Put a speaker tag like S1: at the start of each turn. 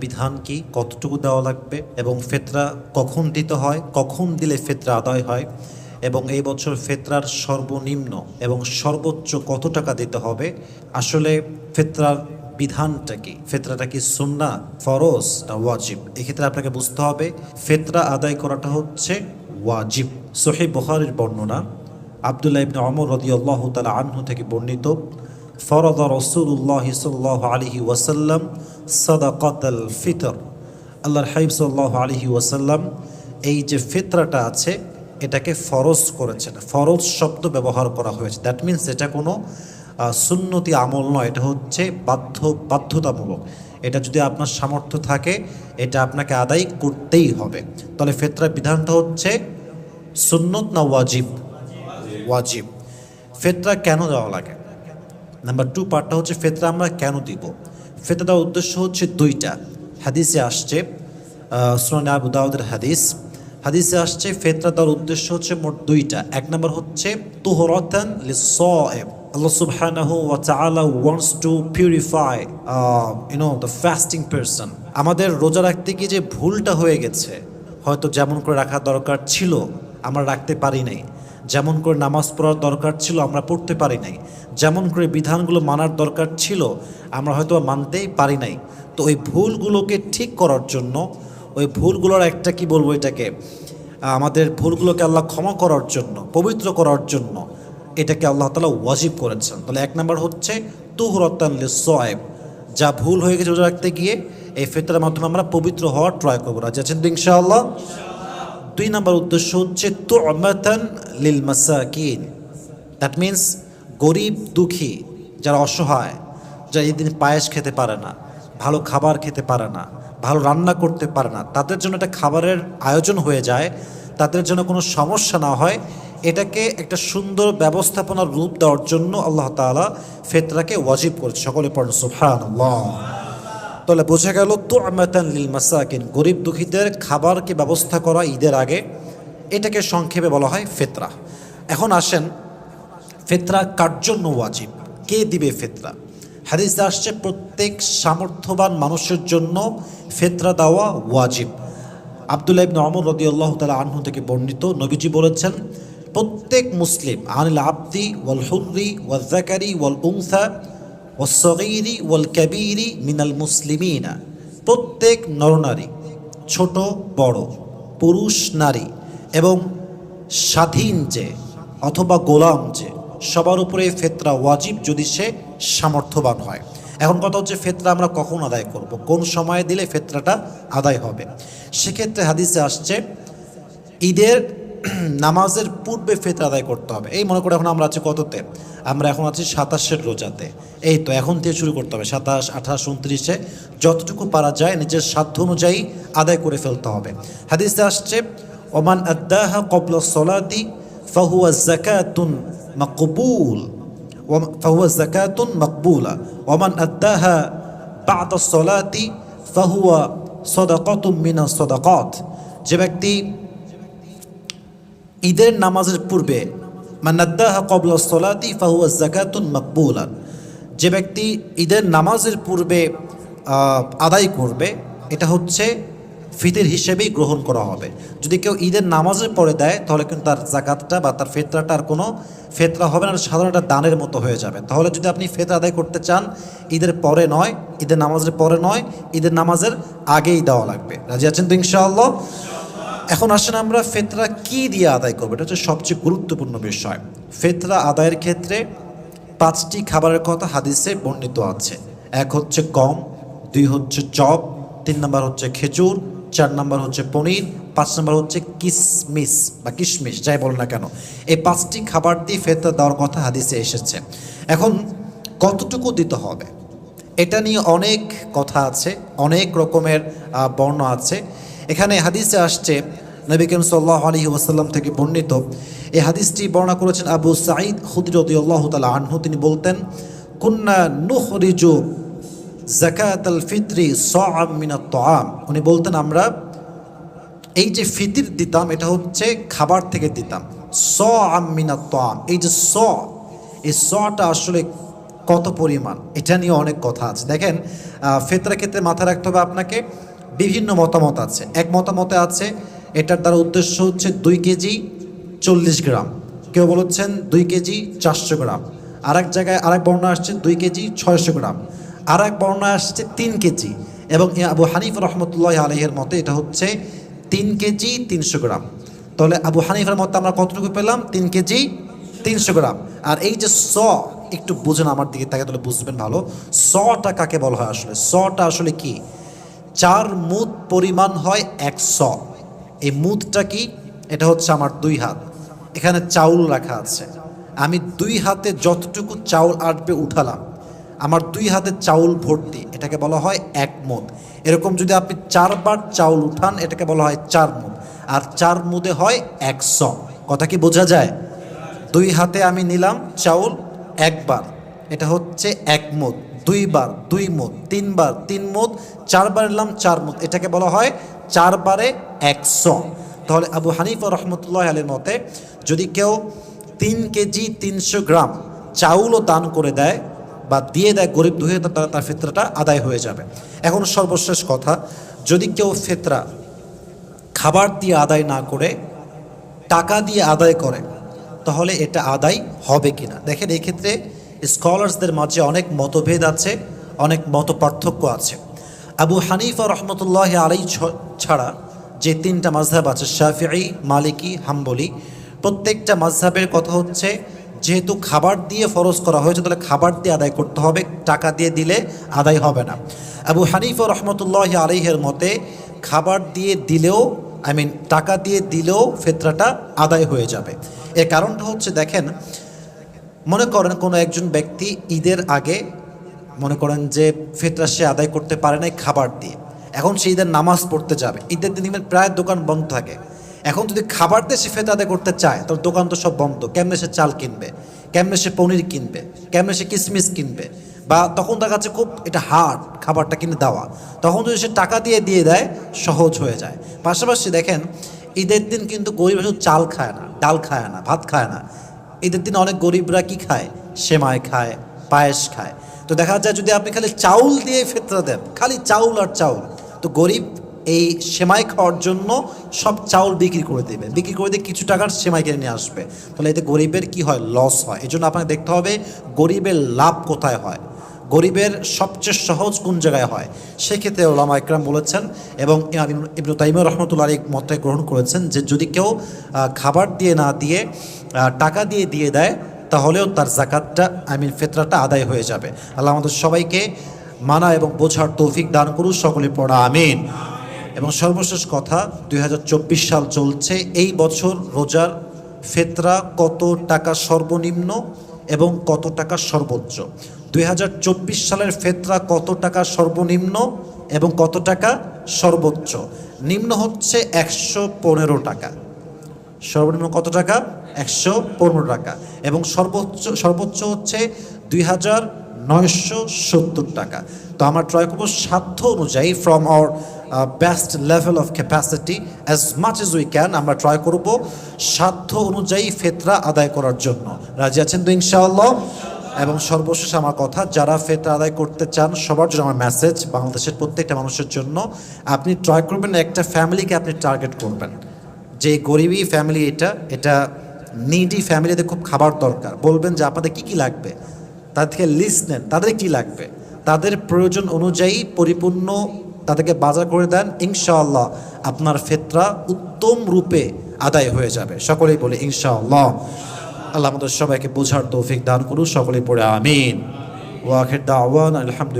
S1: বিধান কি, কতটুকু দেওয়া লাগবে এবং ফিতরা কখন দিতে হয়, কখন দিলে ফিতরা আদায় হয়, এবং এই বছর ফিতরার সর্বনিম্ন এবং সর্বোচ্চ কত টাকা দিতে হবে, আসলে ফিতরার বিধানটা কি, ফিতরাটা কি সুন্নাহ, ফরজ না ওয়াজিব। এক্ষেত্রে আপনাকে বুঝতে হবে ফিতরা আদায় করাটা হচ্ছে ওয়াজিব। সহিহ বুখারীর বর্ণনা, আব্দুল্লাহ ইবনে ওমর রাদিয়াল্লাহু তাআলা আনহু থেকে বর্ণিত, ফরদা রাসূলুল্লাহ সাল্লাল্লাহু আলাইহি ওয়াসাল্লাম সাদাকাতাল ফিতর, আল্লাহর হাবিব সাল্লাল্লাহু আলাইহি ওয়াসাল্লাম এই যে ফিতরাটা আছে এটাকে ফরজ করেছেন। ফরজ শব্দ ব্যবহার করা হয়েছে, দ্যাট মিনস এটা কোনো সুন্নতি আমল নয়, এটা হচ্ছে বাধ্যতামূলক। এটা যদি আপনার সামর্থ্য থাকে এটা আপনাকে আদায় করতেই হবে। তাহলে ফিতরার বিধানটা হচ্ছে সুন্নত না ওয়াজিব? ওয়াজিব। ফিতরা কেন দেওয়া লাগে? নাম্বার 2 পার্টটা হচ্ছে ফিতরা আমরা কেন দিব। ফিতরা দেওয়ার উদ্দেশ্য হচ্ছে দুইটা। হাদিসে আসছে, সুনান আবু দাউদের হাদিসে আসছে ফিতরা দেওয়ার উদ্দেশ্য হচ্ছে মোট দুইটা। এক নম্বর হচ্ছে তুহরাতান লিস-সাইম, আল্লাহ সুবহানাহু ওয়া তাআলা wants to purify the fasting person. আমাদের রোজা রাখতে গিয়ে যে ভুলটা হয়ে গেছে, হয়তো যেমন করে রাখা দরকার ছিল আমরা রাখতে পারি নাই, যেমন করে নামাজ পড়ার দরকার ছিল আমরা পড়তে পারি নাই, যেমন করে বিধানগুলো মানার দরকার ছিল আমরা হয়তো মানতেই পারি নাই। তো ওই ভুলগুলোকে ঠিক করার জন্য, ওই ভুলগুলোর একটা কি বলবো এটাকে, আমাদের ভুলগুলোকে আল্লাহ ক্ষমা করার জন্য, পবিত্র করার জন্য এটাকে আল্লাহ তাআলা ওয়াজিব করেছেন। তাহলে এক নম্বর হচ্ছে তুহরাতান লিস-সাইম, যা ভুল হয়ে গেছে রোজা রাখতে গিয়ে এই ফিতরার মাধ্যমে আমরা পবিত্র হওয়ার ট্রাই করবো। রাজি আছেন তো ইনশাআল্লাহ? 2 নম্বর উদ্দেশ্য হচ্ছে তু'মাতান লিল মাসাকিন, দ্যাট মিনস গরিব দুঃখী যারা অসহায়, যারা এই দিন পায়েস খেতে পারে না, ভালো খাবার খেতে পারে না, ভালো রান্না করতে পারে না, তাদের জন্য একটা খাবারের আয়োজন হয়ে যায়, তাদের জন্য কোনো সমস্যা না হয়, এটাকে একটা সুন্দর ব্যবস্থাপনার রূপ দেওয়ার জন্য আল্লাহ তাআলা ফিতরাকে ওয়াজিব করেছে। সকলে পড়েন সুবহানাল্লাহ। তাহলে বোঝা গেল তু'মাতান লিল মাসাকিন, গরিব দুঃখীদের খাবারকে ব্যবস্থা করা ঈদের আগে, এটাকে সংক্ষেপে বলা হয় ফিতরা। এখন আসেন ফিতরা কার জন্য ওয়াজিব, কে দিবে ফিতরা? হাদিসে আসছে প্রত্যেক সামর্থ্যবান মানুষের জন্য ফিতরা দেওয়া ওয়াজিব। আব্দুল্লাহ ইবনে ওমর রাদিয়াল্লাহু তাআলা আনহু থেকে বর্ণিত, নবীজি বলেছেন প্রত্যেক মুসলিম আনিল আবদি ওয়াল হুররি ওয়াল যাকারি ওয়াল উনসা ওয়াস সগীরি ওয়াল কাবীরি মিনাল মুসলিমিনা, প্রত্যেক নরনারী, ছোট বড়, পুরুষ নারী এবং স্বাধীন যে অথবা গোলাম যে, সবার উপরে ফিতরা ওয়াজিব যদি সে সামর্থ্যবান হয়। এখন কথা হচ্ছে ফিতরা আমরা কখন আদায় করব, কোন সময়ে দিলে ফিতরাটা আদায় হবে? সেক্ষেত্রে হাদিসে আসছে ঈদের নামাজের পূর্বে ফিতরা আদায় করতে হবে। এই মনে করে এখন আমরা আছি কততে? আমরা এখন আছি 27-এর রোজাতে। এই তো এখন থেকে শুরু করতে হবে, 27, 28, 29-এ যতটুকু পারা যায় নিজের সাধ্য অনুযায়ী আদায় করে ফেলতে হবে। হাদিসে আসছে ওমান আদ্দাহা ক্বাবলা সলাতি ফাহুয়া যাকাতুন মাকবুল, ফাহুয়া যাকাতুন মাকবুলা ওমান আদ্দাহা বা'দা সলাতি ফাহুয়া সাদাকাতুম মিনাস সাদাকাত। যে ব্যক্তি ঈদের নামাজের পূর্বে, মান আদ্দাহা ক্বাবলা সলাতি ফাহুয়া যাকাতুন মাকবুলা, যে ব্যক্তি ঈদের নামাজের পূর্বে আদায় করবে এটা হচ্ছে ফিতর হিসেবেই গ্রহণ করা হবে। যদি কেউ ঈদের নামাজের পরে দেয় তাহলে কিন্তু তার যাকাতটা বা তার ফিতরাটা আর কোনো ফিতরা হবে না, সাধারণ একটা দানের মতো হয়ে যাবে। তাহলে যদি আপনি ফিতরা আদায় করতে চান ঈদের পরে নয়, ঈদের নামাজের পরে নয়, ঈদের নামাজের আগেই দেওয়া লাগবে। রাজি আছেন তো ইনশাআল্লাহ? এখন আসেন আমরা ফিতরা কি দিয়ে আদায় করবো, এটা হচ্ছে সবচেয়ে গুরুত্বপূর্ণ বিষয়। ফিতরা আদায়ের ক্ষেত্রে 5টি খাবারের কথা হাদিসে বর্ণিত আছে। 1 হচ্ছে গম, 2 হচ্ছে চপ, 3 নম্বর হচ্ছে খেজুর, 4 নম্বর হচ্ছে পনির, 5 নম্বর হচ্ছে কিসমিস বা কিশমিশ, যাই বল না কেন। এই 5টি খাবার দিয়ে ফিতরা দেওয়ার কথা হাদিসে এসেছে। এখন কতটুকু দিতে হবে এটা নিয়ে অনেক কথা আছে, অনেক রকমের বর্ণনা আছে। এখানে হাদিসে আসছে নবী করিম সাল্লাল্লাহু আলাইহি ওয়াসাল্লাম থেকে বর্ণিত, এই হাদিসটি বর্ণনা করেছেন আবু সাঈদ খুদরি রাদিয়াল্লাহু তাআলা আনহু। তিনি বলতেন কুন্না নুখরিজু যাকাতাল ফিতরি সা'আম মিনাত তা'আম। উনি বলতেন আমরা এই যে ফিতর দিতাম এটা হচ্ছে খাবার থেকে দিতাম, সা'আম মিনাত তা'আম। এই যে এই সটা আসলে কত পরিমাণ, এটা নিয়ে অনেক কথা আছে। দেখেন ফিতরার ক্ষেত্রে মাথায় রাখতে হবে আপনাকে, বিভিন্ন মতামত আছে। এক মতামতে আছে এটার দ্বারা উদ্দেশ্য হচ্ছে 2 কেজি 40 গ্রাম, কেউ বলেছেন 2 কেজি 400 গ্রাম, আরেক জায়গায় আরেক বর্ণনা আসছে 2 কেজি 600 গ্রাম, আরেক বর্ণনা আসছে 3 কেজি, এবং আবু হানিফা রহমতুল্লাহ আলাইহির মতে এটা হচ্ছে 3 কেজি 300 গ্রাম। তাহলে আবু হানিফার মতে আমরা কতটুকু পেলাম? 3 কেজি 300 গ্রাম। আর এই যে একটু বুঝেন আমার দিকে তাকে, তাহলে বুঝবেন ভালো। টা কাকে বলা হয় আসলে? টা আসলে কি? 4 মুদ পরিমাণ হয় 1 এই মুদটা কি? এটা হচ্ছে আমার 2 হাত। এখানে চাউল রাখা আছে, আমি 2 হাতে যতটুকু চাউল আটবে উঠালাম, আমার 2 হাতে চাউল ভর্তি, এটাকে বলা হয় 1 মুদ। এরকম যদি আপনি 4 বার চাউল উঠান, এটাকে বলা হয় 4 মুদ। আর 4 মুদে হয় 100। কথা কি বোঝা যায়? 2 হাতে আমি নিলাম চাউল 1 বার, এটা হচ্ছে 1 মুদ। 2 বার 2 মুদ, 3 বার 3 মুদ, 4 বার নিলাম 4 মুদ, এটাকে বলা হয় 4 বারে 100। তাহলে আবু হানিফা রহমতুল্লাহ আলাইহির মতে যদি কেউ 3 কেজি 300 গ্রাম চাউলও দান করে দেয় বা দিয়ে দেয় গরিব দুঃখী, তার ফিতরাটা আদায় হয়ে যাবে। এখন সর্বশেষ কথা, যদি কেউ ফিতরা খাবার দিয়ে আদায় না করে টাকা দিয়ে আদায় করে, তাহলে এটা আদায় হবে কিনা? দেখেন এই ক্ষেত্রে স্কলার্সদের মাঝে অনেক মতভেদ আছে, অনেক মত পার্থক্য আছে। আবু হানিফা রহমতুল্লাহ আলাইহি ছাড়া যে 3টা মাযহাব আছে, শাফিঈ, মালিকি, হাম্বলি, প্রত্যেকটা মাযহাবের কথা হচ্ছে যেহেতু খাবার দিয়ে ফরজ করা হয়েছে, তাহলে খাবার দিয়ে আদায় করতে হবে, টাকা দিয়ে দিলে আদায় হবে না। আবু হানিফা রহমতুল্লাহ আলাইহির মতে খাবার দিয়ে দিলেও, টাকা দিয়ে দিলেও ফিতরাটা আদায় হয়ে যাবে। এর কারণটা হচ্ছে, দেখেন মনে করেন কোনো একজন ব্যক্তি ঈদের আগে মনে করেন যে ফিতরা সে আদায় করতে পারে নাই খাবার দিয়ে, এখন সে ঈদের নামাজ পড়তে যাবে, ঈদের দিন প্রায় দোকান বন্ধ থাকে। এখন যদি খাবার দিয়ে সে ফিতরা আদায় করতে চায়, তাহলে দোকান তো সব বন্ধ, কেমনে সে চাল কিনবে, কেমনে সে পনির কিনবে, কেমনে সে কিশমিশ কিনবে, বা তখন তার কাছে খুব এটা হার্ড খাবারটা কিনে দেওয়া। তখন যদি সে টাকা দিয়ে দেয় সহজ হয়ে যায়। পাশাপাশি দেখেন ঈদের দিন কিন্তু গরিব শুধু চাল খায় না, ডাল খায় না, ভাত খায় না। ঈদের দিন অনেক গরিবরা কি খায়? সেমাই খায়, পায়েস খায়। তো দেখা যায় যদি আপনি খালি চাউল দিয়ে ফিতরা দেন, খালি চাউল আর চাউল, তো গরিব এই সেমাই খাওয়ার জন্য সব চাউল বিক্রি করে দেবে, বিক্রি করে দিয়ে কিছু টাকার সেমাই কিনে নিয়ে আসবে। তাহলে এতে গরিবের কি হয়? লস হয়। এই জন্য আপনাকে দেখতে হবে গরিবের লাভ কোথায় হয়, গরিবের সবচেয়ে সহজ কোন জায়গায় হয়। সেক্ষেত্রে ওলামা ইকরাম বলেছেন, এবং ইবনে তাইমিয়া রাহমাতুল্লাহ আলাইহি মতে গ্রহণ করেছেন, যে যদি কেউ খাবার দিয়ে না দিয়ে টাকা দিয়ে দেয়, তাহলেও তার জাকাতটা ফিতরাটা আদায় হয়ে যাবে। আল্লাহ আমাদের সবাইকে মানা এবং বোঝার তৌফিক দান করুন, সকলে পড়া আমিন। এবং সর্বশেষ কথা, 2024 সাল চলছে, এই বছর রোজার ফিতরা কত টাকা সর্বনিম্ন এবং কত টাকা সর্বোচ্চ? 2024 সালের ফিতরা কত টাকা সর্বনিম্ন এবং কত টাকা সর্বোচ্চ? নিম্ন হচ্ছে 115 টাকা, সর্বনিম্ন কত টাকা? 115 টাকা, এবং সর্বোচ্চ হচ্ছে 2970 টাকা। তো আমরা ট্রাই করবো সাধ্য অনুযায়ী, from our best level of capacity, as much as we can, আমরা ট্রাই করব সাধ্য অনুযায়ী ফিতরা আদায় করার জন্য। রাজি আছেন তো ইনশাআল্লাহ? এবং সর্বশেষ আমার কথা, যারা ফিতরা আদায় করতে চান সবার জন্য আমার মেসেজ, বাংলাদেশের প্রত্যেকটা মানুষের জন্য, আপনি ট্রাই করবেন একটা ফ্যামিলিকে আপনি টার্গেট করবেন, যে গরিবী ফ্যামিলি, এটা নিডি ফ্যামিলিতে খুব খাবার দরকার। বলবেন যে আপনাদের কী কী লাগবে, তাদের থেকে লিস্ট নেন, তাদের কী লাগবে, তাদের প্রয়োজন অনুযায়ী পরিপূর্ণ তাদেরকে বাজার করে দেন, ইনশাআল্লাহ আপনার ফিতরা উত্তম রূপে আদায় হয়ে যাবে। সকলেই বলে ইনশাআল্লাহ। আল্লাহ আমাদের সবাইকে বোঝার তৌফিক দান করুন, সকলেই পড়ে আমিন। ওয়া আখির দাওয়ানা আলহামদুলিল্লাহ।